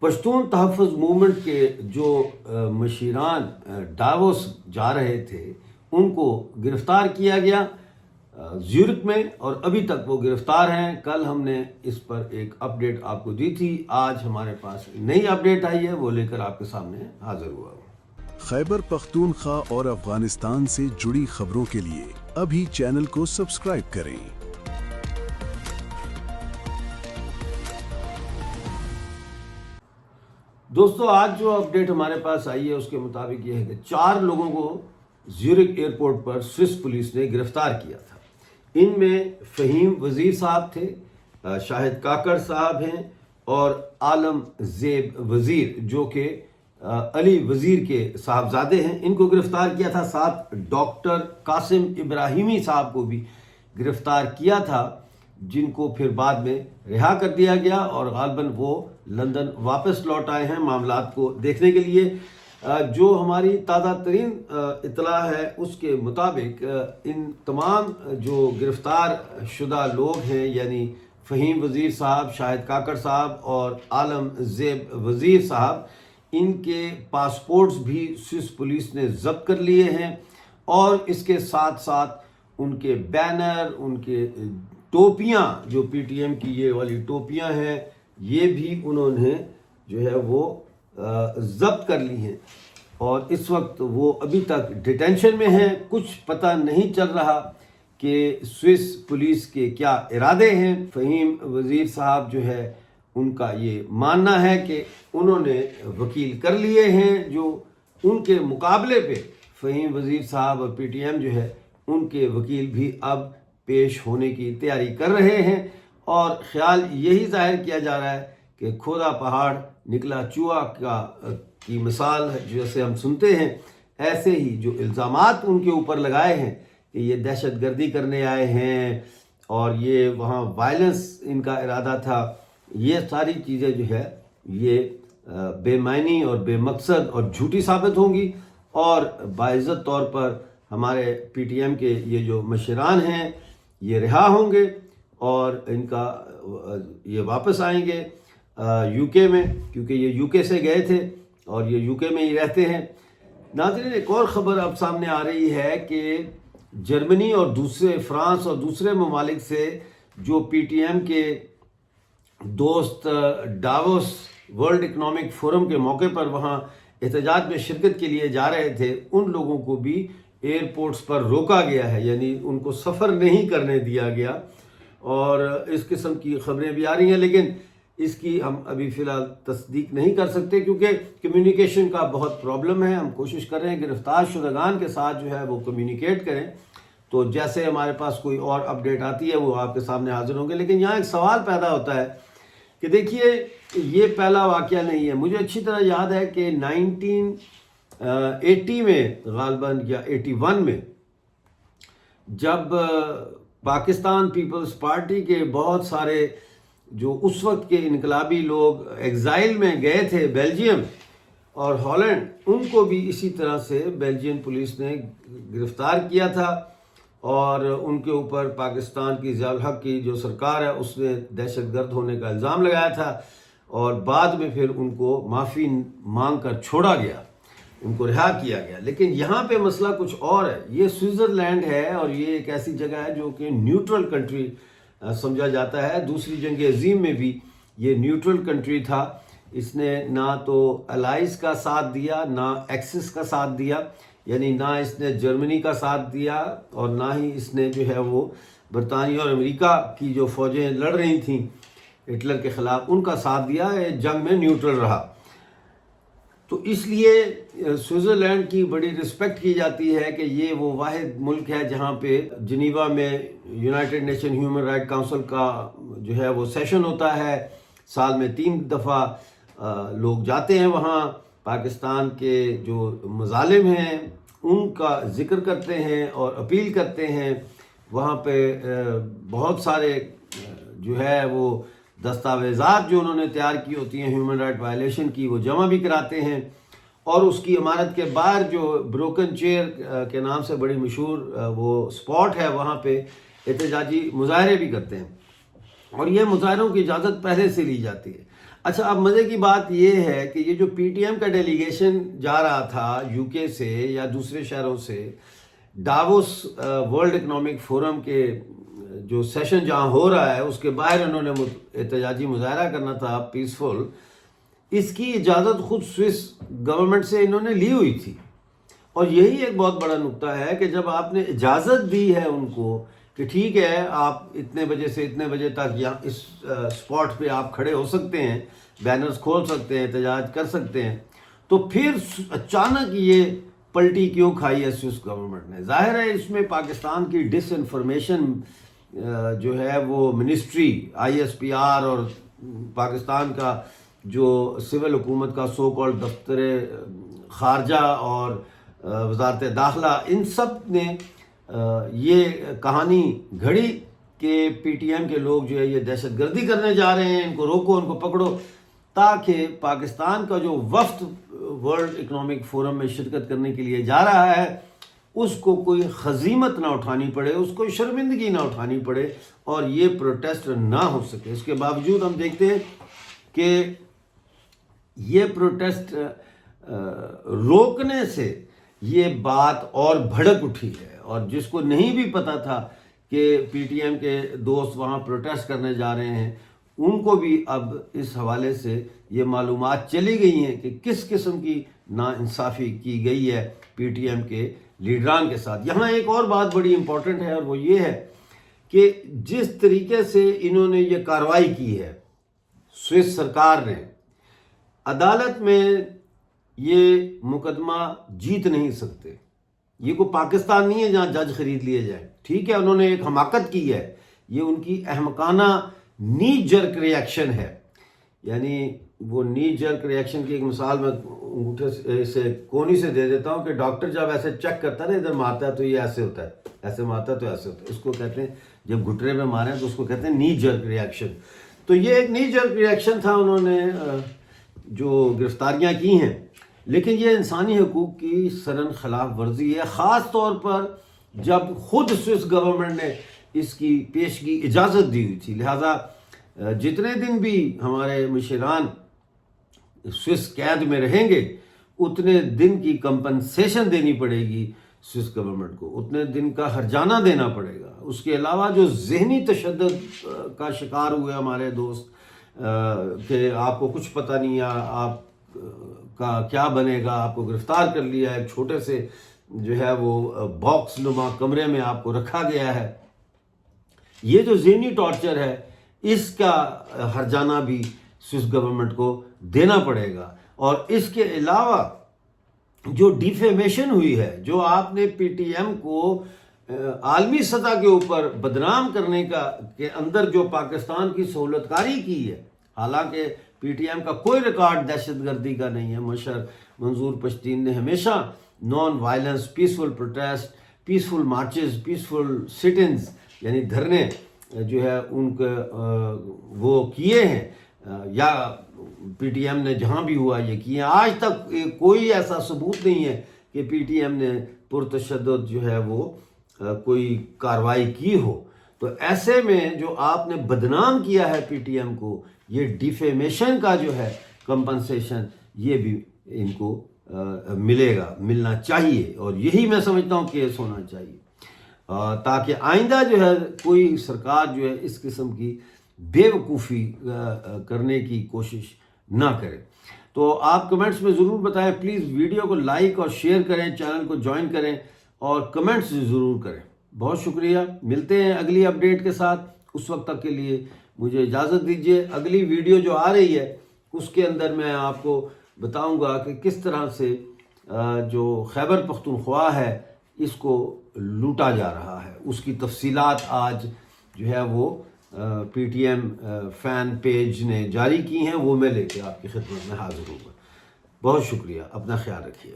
پشتون تحفظ موومنٹ کے جو مشیران ڈاووس جا رہے تھے ان کو گرفتار کیا گیا زیورک میں، اور ابھی تک وہ گرفتار ہیں۔ کل ہم نے اس پر ایک اپڈیٹ آپ کو دی تھی، آج ہمارے پاس نئی اپڈیٹ آئی ہے، وہ لے کر آپ کے سامنے حاضر ہوا ہوں۔ خیبر پختونخوا اور افغانستان سے جڑی خبروں کے لیے ابھی چینل کو سبسکرائب کریں۔ دوستو، آج جو اپڈیٹ ہمارے پاس آئی ہے اس کے مطابق یہ ہے کہ 4 لوگوں کو زیورک ایئرپورٹ پر سوئس پولیس نے گرفتار کیا تھا۔ ان میں فہیم وزیر صاحب تھے، شاہد کاکڑ صاحب ہیں، اور عالم زیب وزیر جو کہ علی وزیر کے صاحبزادے ہیں، ان کو گرفتار کیا تھا۔ ساتھ ڈاکٹر قاسم ابراہیمی صاحب کو بھی گرفتار کیا تھا، جن کو پھر بعد میں رہا کر دیا گیا، اور غالباً وہ لندن واپس لوٹ آئے ہیں معاملات کو دیکھنے کے لیے۔ جو ہماری تازہ ترین اطلاع ہے اس کے مطابق ان تمام جو گرفتار شدہ لوگ ہیں، یعنی فہیم وزیر صاحب، شاہد کاکڑ صاحب اور عالم زیب وزیر صاحب، ان کے پاسپورٹس بھی سوئس پولیس نے ضبط کر لیے ہیں، اور اس کے ساتھ ساتھ ان کے بینر، ان کے ٹوپیاں، جو پی ٹی ایم کی یہ والی ٹوپیاں ہیں، یہ بھی انہوں نے جو ہے وہ ضبط کر لی ہیں، اور اس وقت وہ ابھی تک ڈیٹینشن میں ہیں۔ کچھ پتہ نہیں چل رہا کہ سوئس پولیس کے کیا ارادے ہیں۔ فہیم وزیر صاحب جو ہے ان کا یہ ماننا ہے کہ انہوں نے وکیل کر لیے ہیں، جو ان کے مقابلے پہ فہیم وزیر صاحب اور پی ٹی ایم جو ہے ان کے وکیل بھی اب پیش ہونے کی تیاری کر رہے ہیں، اور خیال یہی ظاہر کیا جا رہا ہے کہ کھودا پہاڑ نکلا چوہا کی مثال جیسے ہم سنتے ہیں، ایسے ہی جو الزامات ان کے اوپر لگائے ہیں کہ یہ دہشت گردی کرنے آئے ہیں اور یہ وہاں وائلنس ان کا ارادہ تھا، یہ ساری چیزیں جو ہے یہ بے معنی اور بے مقصد اور جھوٹی ثابت ہوں گی، اور باعزت طور پر ہمارے پی ٹی ایم کے یہ جو مشیران ہیں یہ رہا ہوں گے، اور ان کا یہ واپس آئیں گے یو کے میں، کیونکہ یہ یو کے سے گئے تھے اور یہ یو کے میں ہی رہتے ہیں۔ ناظرین، ایک اور خبر اب سامنے آ رہی ہے کہ جرمنی اور فرانس اور دوسرے ممالک سے جو پی ٹی ایم کے دوست ڈاووس ورلڈ اکنامک فورم کے موقع پر وہاں احتجاج میں شرکت کے لیے جا رہے تھے، ان لوگوں کو بھی ایئرپورٹس پر روکا گیا ہے، یعنی ان کو سفر نہیں کرنے دیا گیا، اور اس قسم کی خبریں بھی آ رہی ہیں، لیکن اس کی ہم ابھی فی الحال تصدیق نہیں کر سکتے کیونکہ کمیونیکیشن کا بہت پرابلم ہے۔ ہم کوشش کر رہے ہیں گرفتار شدگان کے ساتھ جو ہے وہ کمیونیکیٹ کریں، تو جیسے ہمارے پاس کوئی اور اپڈیٹ آتی ہے وہ آپ کے سامنے حاضر ہوں گے۔ لیکن یہاں ایک سوال پیدا ہوتا ہے کہ دیکھیے، یہ پہلا واقعہ نہیں ہے۔ مجھے اچھی طرح یاد ہے کہ 1980 میں غالباً یا 81 میں جب پاکستان پیپلز پارٹی کے بہت سارے جو اس وقت کے انقلابی لوگ ایگزائل میں گئے تھے بیلجیم اور ہالینڈ، ان کو بھی اسی طرح سے بیلجین پولیس نے گرفتار کیا تھا، اور ان کے اوپر پاکستان کی ضیاء الحق کی جو سرکار ہے اس نے دہشت گرد ہونے کا الزام لگایا تھا، اور بعد میں پھر ان کو معافی مانگ کر چھوڑا گیا، ان کو رہا کیا گیا۔ لیکن یہاں پہ مسئلہ کچھ اور ہے۔ یہ سوئٹزرلینڈ ہے، اور یہ ایک ایسی جگہ ہے جو کہ نیوٹرل کنٹری سمجھا جاتا ہے۔ دوسری جنگ عظیم میں بھی یہ نیوٹرل کنٹری تھا، اس نے نہ تو الائز کا ساتھ دیا، نہ ایکسس کا ساتھ دیا، یعنی نہ اس نے جرمنی کا ساتھ دیا، اور نہ ہی اس نے جو ہے وہ برطانیہ اور امریکہ کی جو فوجیں لڑ رہی تھیں ہٹلر کے خلاف ان کا ساتھ دیا، جنگ میں نیوٹرل رہا۔ تو اس لیے سوئٹزرلینڈ کی بڑی رسپیکٹ کی جاتی ہے کہ یہ وہ واحد ملک ہے جہاں پہ جنیوا میں United nation human right council کا جو ہے وہ سیشن ہوتا ہے، سال میں 3 دفعہ لوگ جاتے ہیں وہاں، پاکستان کے جو مظالم ہیں ان کا ذکر کرتے ہیں اور اپیل کرتے ہیں۔ وہاں پہ بہت سارے جو ہے وہ دستاویزات جو انہوں نے تیار کی ہوتی ہیں ہیومن رائٹ وائلیشن کی، وہ جمع بھی کراتے ہیں، اور اس کی عمارت کے باہر جو بروکن چیئر کے نام سے بڑی مشہور وہ سپاٹ ہے، وہاں پہ احتجاجی مظاہرے بھی کرتے ہیں، اور یہ مظاہروں کی اجازت پہلے سے لی جاتی ہے۔ اچھا، اب مزے کی بات یہ ہے کہ یہ جو پی ٹی ایم کا ڈیلیگیشن جا رہا تھا یو کے سے یا دوسرے شہروں سے ڈاووس ورلڈ اکنامک فورم کے جو سیشن جہاں ہو رہا ہے اس کے باہر انہوں نے احتجاجی مظاہرہ کرنا تھا پیسفل، اس کی اجازت خود سوئس گورنمنٹ سے انہوں نے لی ہوئی تھی. اور یہی ایک بہت بڑا نقطہ ہے کہ جب آپ نے اجازت دی ہے ان کو کہ ٹھیک ہے آپ اتنے بجے سے اتنے بجے تک یا اس سپاٹ پہ آپ کھڑے ہو سکتے ہیں، بینرز کھول سکتے ہیں، احتجاج کر سکتے ہیں، تو پھر اچانک یہ پلٹی کیوں کھائی ہے سوئس گورنمنٹ نے؟ ظاہر ہے اس میں پاکستان کی ڈس انفارمیشن جو ہے وہ ministry I S P R اور پاکستان کا جو سول حکومت کا سو کالڈ دفتر خارجہ اور وزارت داخلہ، ان سب نے یہ کہانی گھڑی کہ پی ٹی ایم کے لوگ جو ہے یہ دہشت گردی کرنے جا رہے ہیں، ان کو روکو، ان کو پکڑو، تاکہ پاکستان کا جو وفد ورلڈ اکنامک فورم میں شرکت کرنے کے لیے جا رہا ہے اس کو کوئی خزیمت نہ اٹھانی پڑے، اس کو شرمندگی نہ اٹھانی پڑے اور یہ پروٹیسٹ نہ ہو سکے. اس کے باوجود ہم دیکھتے ہیں کہ یہ پروٹیسٹ روکنے سے یہ بات اور بھڑک اٹھی ہے، اور جس کو نہیں بھی پتا تھا کہ پی ٹی ایم کے دوست وہاں پروٹیسٹ کرنے جا رہے ہیں، ان کو بھی اب اس حوالے سے یہ معلومات چلی گئی ہیں کہ کس قسم کی ناانصافی کی گئی ہے پی ٹی ایم کے لیڈران کے ساتھ. یہاں ایک اور بات بڑی امپورٹنٹ ہے، اور وہ یہ ہے کہ جس طریقے سے انہوں نے یہ کارروائی کی ہے سوئس سرکار نے، عدالت میں یہ مقدمہ جیت نہیں سکتے. یہ کوئی پاکستان نہیں ہے جہاں جج خرید لیے جائیں. ٹھیک ہے انہوں نے ایک حماقت کی ہے، یہ ان کی احمقانہ نی جرک ریاکشن ہے. یعنی وہ نی جرک ریاکشن کی ایک مثال میں انگوٹھے سے کونی سے دے دیتا ہوں کہ ڈاکٹر جب ایسے چیک کرتا ہے نا، ادھر مارتا ہے تو یہ ایسے ہوتا ہے، ایسے مارتا ہے تو ایسے ہوتا ہے. اس کو کہتے ہیں جب گھٹنے میں ماریں تو اس کو کہتے ہیں نی جرک ریاکشن. تو یہ ایک نی جرک ریاکشن تھا، انہوں نے جو گرفتاریاں کی ہیں، لیکن یہ انسانی حقوق کی سرن خلاف ورزی ہے، خاص طور پر جب خود سوئس گورنمنٹ نے اس کی پیشگی اجازت دی ہوئی تھی. لہٰذا جتنے دن بھی ہمارے مشیران سوئس قید میں رہیں گے اتنے دن کی کمپنسیشن دینی پڑے گی سوئس گورنمنٹ کو، اتنے دن کا ہرجانہ دینا پڑے گا. اس کے علاوہ جو ذہنی تشدد کا شکار ہوئے ہمارے دوست کہ آپ کو کچھ پتہ نہیں ہے آپ کا کیا بنے گا، آپ کو گرفتار کر لیا ہے، ایک چھوٹے سے جو ہے وہ باکس نما کمرے میں آپ کو رکھا گیا ہے، یہ جو ذہنی ٹارچر ہے اس کا ہرجانہ بھی سوئس گورنمنٹ کو دینا پڑے گا. اور اس کے علاوہ جو ڈیفیمیشن ہوئی ہے، جو آپ نے پی ٹی ایم کو عالمی سطح کے اوپر بدنام کرنے کے اندر جو پاکستان کی سہولت کاری کی ہے، حالانکہ پی ٹی ایم کا کوئی ریکارڈ دہشت گردی کا نہیں ہے. مشر منظور پشتین نے ہمیشہ non violence, peaceful protest, peaceful marches, peaceful sit ins یعنی دھرنے جو ہے ان کے وہ کیے ہیں، یا پی ٹی ایم نے جہاں بھی ہوا یہ کیے ہیں. آج تک کوئی ایسا ثبوت نہیں ہے کہ پی ٹی ایم نے پرتشدد جو ہے وہ کوئی کارروائی کی ہو. تو ایسے میں جو آپ نے بدنام کیا ہے پی ٹی ایم کو، یہ ڈیفیمیشن کا جو ہے کمپنسیشن یہ بھی ان کو ملے گا، ملنا چاہیے، اور یہی میں سمجھتا ہوں کیس ہونا چاہیے، تاکہ آئندہ جو ہے کوئی سرکار جو ہے اس قسم کی بے وقوفی کرنے کی کوشش نہ کرے. تو آپ کمنٹس میں ضرور بتائیں، پلیز ویڈیو کو لائک اور شیئر کریں، چینل کو جوائن کریں اور کمنٹس ضرور کریں. بہت شکریہ. ملتے ہیں اگلی اپڈیٹ کے ساتھ. اس وقت تک کے لیے مجھے اجازت دیجیے. اگلی ویڈیو جو آ رہی ہے اس کے اندر میں آپ کو بتاؤں گا کہ کس طرح سے جو خیبر پختونخوا ہے اس کو لوٹا جا رہا ہے. اس کی تفصیلات آج جو ہے وہ P T M fan page نے جاری کی ہیں، وہ میں لے کے آپ کی خدمت میں حاضر ہوں گا. بہت شکریہ. اپنا خیال رکھیے.